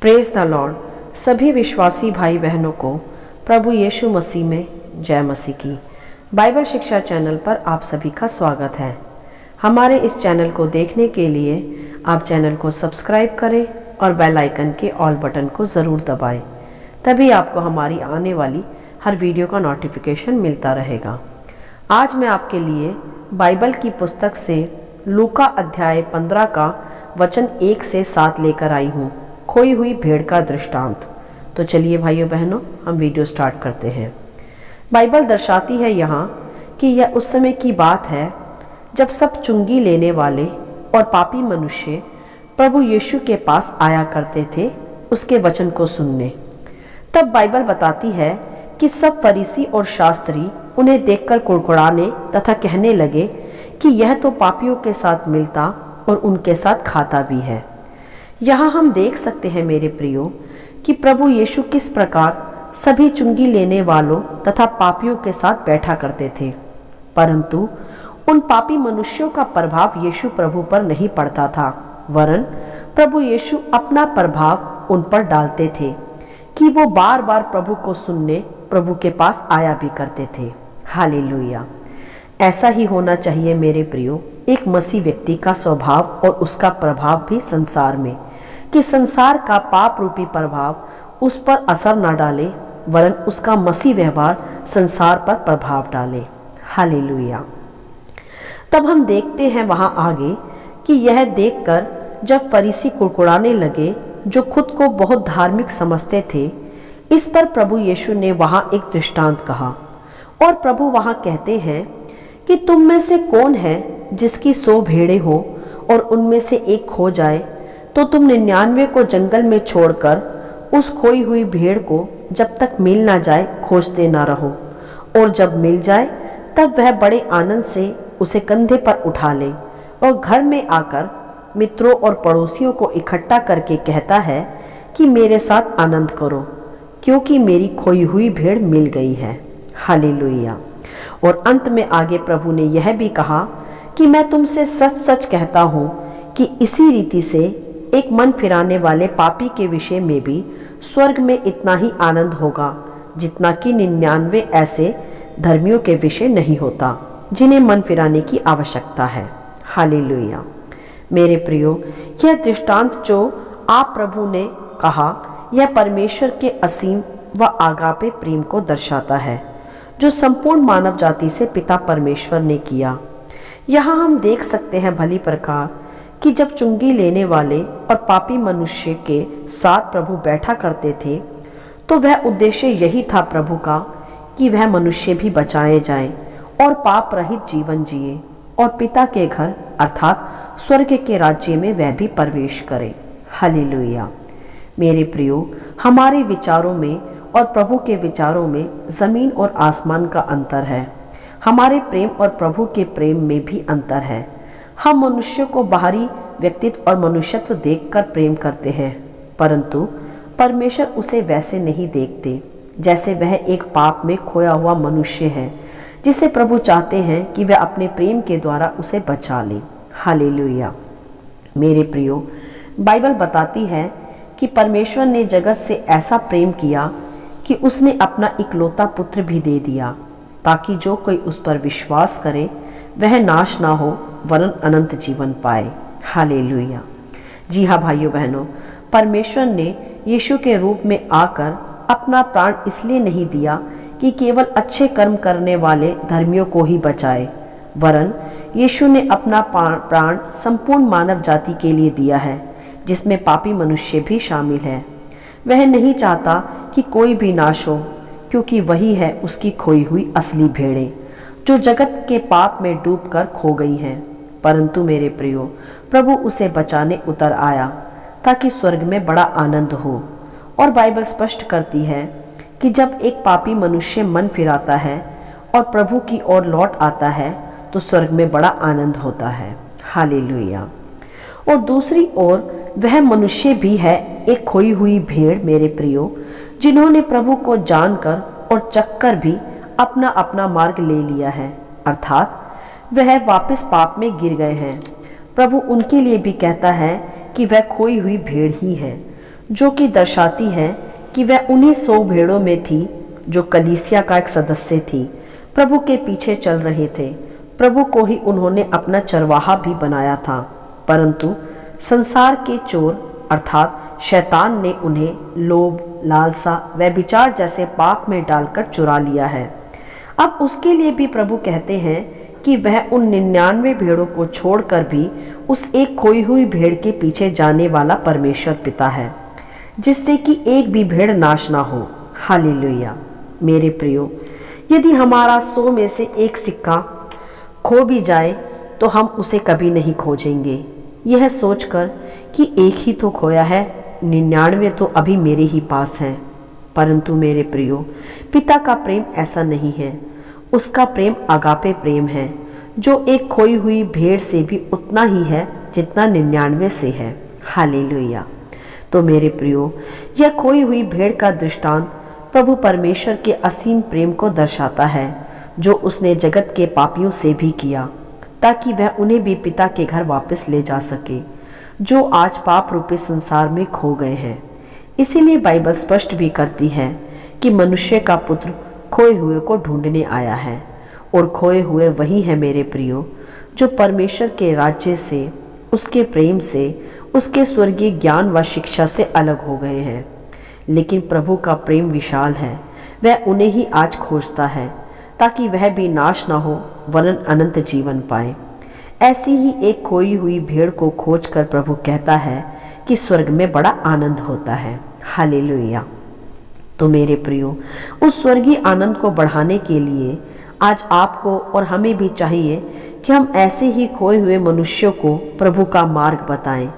Praise the Lord. सभी विश्वासी भाई बहनों को प्रभु यीशु मसीह में जय मसीह की। बाइबल शिक्षा चैनल पर आप सभी का स्वागत है। हमारे इस चैनल को देखने के लिए आप चैनल को सब्सक्राइब करें और बेल आइकन के ऑल बटन को ज़रूर दबाएं, तभी आपको हमारी आने वाली हर वीडियो का नोटिफिकेशन मिलता रहेगा। आज मैं आपके लिए बाइबल की पुस्तक से लूका अध्याय 15 का वचन 1 से 7 लेकर आई हूँ, खोई हुई भेड़ का दृष्टांत। तो चलिए भाइयों बहनों, हम वीडियो स्टार्ट करते हैं। बाइबल दर्शाती है यहाँ कि यह उस समय की बात है जब सब चुंगी लेने वाले और पापी मनुष्य प्रभु यीशु के पास आया करते थे उसके वचन को सुनने। तब बाइबल बताती है कि सब फरीसी और शास्त्री उन्हें देखकर कुड़कुड़ाने तथा कहने लगे कि यह तो पापियों के साथ मिलता और उनके साथ खाता भी है। यहाँ हम देख सकते हैं मेरे प्रियो कि प्रभु यीशु किस प्रकार सभी चुंगी लेने वालों तथा पापियों के साथ बैठा करते थे, परंतु उन पापी मनुष्यों का प्रभाव यीशु प्रभु पर नहीं पड़ता था, वरन प्रभु यीशु अपना प्रभाव उन पर डालते थे कि वो बार बार प्रभु को सुनने प्रभु के पास आया भी करते थे। हालेलुया। ऐसा ही होना चाहिए मेरे प्रियो, एक मसीह व्यक्ति का स्वभाव और उसका प्रभाव भी संसार में, कि संसार का पाप रूपी प्रभाव उस पर असर न डाले, वरन उसका मसीह व्यवहार संसार पर प्रभाव डाले। हालेलुया। तब हम देखते हैं वहां आगे कि यह देखकर जब फरीसी कुड़कुड़ाने लगे जो खुद को बहुत धार्मिक समझते थे, इस पर प्रभु यीशु ने वहां एक दृष्टांत कहा। और प्रभु वहां कहते हैं कि तुम में से कौन है जिसकी 100 भेड़ें हो और उनमें से एक खो जाए, तो तुम 99 को जंगल में छोड़कर उस खोई हुई भेड़ को जब तक मिल ना जाए खोजते ना रहो, और जब मिल जाए तब वह बड़े आनंद से उसे कंधे पर उठा ले और घर में आकर मित्रों और पड़ोसियों को इकट्ठा करके कहता है कि मेरे साथ आनंद करो, क्योंकि मेरी खोई हुई भेड़ मिल गई है। हालेलुया। और अंत में आगे प्रभु ने यह भी कहा कि मैं तुमसे सच सच कहता हूँ कि इसी रीति से एक मन फिराने वाले पापी के विषय में भी स्वर्ग में इतना ही आनंद होगा जितना कि 99 ऐसे धर्मियों के विषय नहीं होता जिन्हें मन फिराने की आवश्यकता है। हालेलुया। मेरे प्रियो, यह दृष्टांत जो आप प्रभु ने कहा, यह परमेश्वर के असीम व आगापे प्रेम को दर्शाता है जो संपूर्ण मानव जाति से पिता परमेश्वर ने किया। यहाँ हम देख सकते हैं भली प्रकार कि जब चुंगी लेने वाले और पापी मनुष्य के साथ प्रभु बैठा करते थे, तो वह उद्देश्य यही था प्रभु का कि वह मनुष्य भी बचाए जाएं और पाप रहित जीवन जिए और पिता के घर अर्थात स्वर्ग के राज्य में वह भी प्रवेश करे। हालेलुया। मेरे प्रियो, हमारे विचारों में और प्रभु के विचारों में जमीन और आसमान का अंतर है। हमारे प्रेम और प्रभु के प्रेम में भी अंतर है। हम मनुष्य को बाहरी व्यक्तित्व और मनुष्यत्व देखकर प्रेम करते हैं, परंतु परमेश्वर उसे वैसे नहीं देखते, जैसे वह एक पाप में खोया हुआ मनुष्य है जिसे प्रभु चाहते हैं कि वह अपने प्रेम के द्वारा उसे बचा ले। हालेलुया। मेरे प्रियो, बाइबल बताती है कि परमेश्वर ने जगत से ऐसा प्रेम किया कि उसने अपना इकलौता पुत्र भी दे दिया, ताकि जो कोई उस पर विश्वास करे वह नाश ना हो वरन अनंत जीवन पाए। हालेलुया। जी हाँ भाइयों बहनों, परमेश्वर ने यीशु के रूप में आकर अपना प्राण इसलिए नहीं दिया कि केवल अच्छे कर्म करने वाले धर्मियों को ही बचाए, वरन यीशु ने अपना प्राण संपूर्ण मानव जाति के लिए दिया है, जिसमें पापी मनुष्य भी शामिल है। वह नहीं चाहता कि कोई भी नाश हो, क्योंकि वही है उसकी खोई हुई असली भेड़ें जो जगत के पाप में डूबकर खो गई हैं। परंतु मेरे प्रियो, प्रभु उसे बचाने उतर आया ताकि स्वर्ग में बड़ा आनंद हो। और बाइबल स्पष्ट करती है कि जब एक पापी मनुष्य मन फिराता है और प्रभु की ओर लौट आता है तो स्वर्ग में बड़ा आनंद होता है। हालेलुया। और दूसरी ओर वह मनुष्य भी है एक खोई हुई भेड़ मेरे प्रियो, जिन्होंने प्रभु को जानकर और चखकर भी अपना अपना मार्ग ले लिया है, अर्थात वह वापस पाप में गिर गए हैं। प्रभु उनके लिए भी कहता है कि वह खोई हुई भेड़ ही है जो कि दर्शाती है कि वह उन्हीं 100 भेड़ों में थी जो कलीसिया का एक सदस्य थी, प्रभु के पीछे चल रहे थे। प्रभु को ही उन्होंने अपना चरवाहा भी बनाया था, परंतु संसार के चोर अर्थात शैतान ने उन्हें लोभ, लालसा व विचार जैसे पाप में डालकर चुरा लिया है। अब उसके लिए भी प्रभु कहते हैं कि वह उन 99 भेड़ों को छोड़कर भी उस एक खोई हुई भेड़ के पीछे जाने वाला परमेश्वर पिता है, जिससे कि एक भी भेड़ नाश ना हो। हालेलुया। मेरे प्रियो, यदि हमारा 100 में से एक सिक्का खो भी जाए तो हम उसे कभी नहीं खोजेंगे, यह सोचकर कि एक ही तो खोया है, 99 तो अभी मेरे ही पास हैं। परंतु मेरे प्रियो, पिता का प्रेम ऐसा नहीं है। उसका प्रेम अगापे प्रेम है, जो एक खोई हुई भेड़ से भी उतना ही है जितना 99 से है। हालेलुया। तो मेरे प्रियो, यह खोई हुई भेड़ का दृष्टांत प्रभु परमेश्वर के असीम प्रेम को दर्शाता है, जो उसने जगत के पापियों से भी किया, ताकि वह उन्हें भी पिता के घर वापस ले जा सके, जो आज पाप रूपी संसार में खो गए हैं। इसीलिए बाइबल स्पष्ट भी करती है कि मनुष्य का पुत्र खोए हुए को ढूंढने आया है, और खोए हुए वही है मेरे प्रियो, जो परमेश्वर के राज्य से, उसके प्रेम से, उसके स्वर्गीय ज्ञान व शिक्षा से अलग हो गए हैं। लेकिन प्रभु का प्रेम विशाल है, वह उन्हें ही आज खोजता है, ताकि वह भी नाश ना हो वरन अनंत जीवन पाए। ऐसी ही एक खोई हुई भेड़ को खोजकर प्रभु कहता है कि स्वर्ग में बड़ा आनंद होता है। हालेलुया। तो मेरे प्रियो, उस स्वर्गीय आनंद को बढ़ाने के लिए आज आपको और हमें भी चाहिए कि हम ऐसे ही खोए हुए मनुष्यों को प्रभु का मार्ग बताएं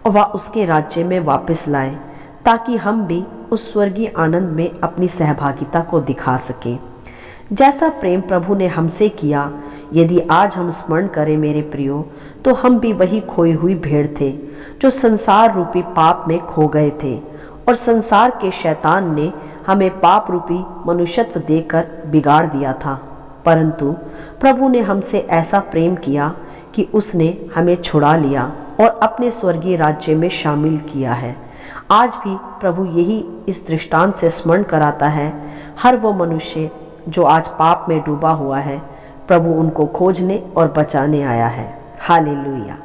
व उसके राज्य में वापस लाएं, ताकि हम भी उस स्वर्गीय आनंद में अपनी सहभागिता को दिखा सकें। जैसा प्रेम प्रभु ने हमसे किया, यदि आज हम स्मरण करें मेरे प्रियो, तो हम भी वही खोई हुई भेड़ थे, जो संसार रूपी पाप में खो गए थे, और संसार के शैतान ने हमें पाप रूपी मनुष्यत्व देकर बिगाड़ दिया था। परंतु प्रभु ने हमसे ऐसा प्रेम किया कि उसने हमें छुड़ा लिया और अपने स्वर्गीय राज्य में शामिल किया है। आज भी प्रभु यही इस दृष्टांत से स्मरण कराता है। हर वो मनुष्य जो आज पाप में डूबा हुआ है, प्रभु उनको खोजने और बचाने आया है। हालेलुया।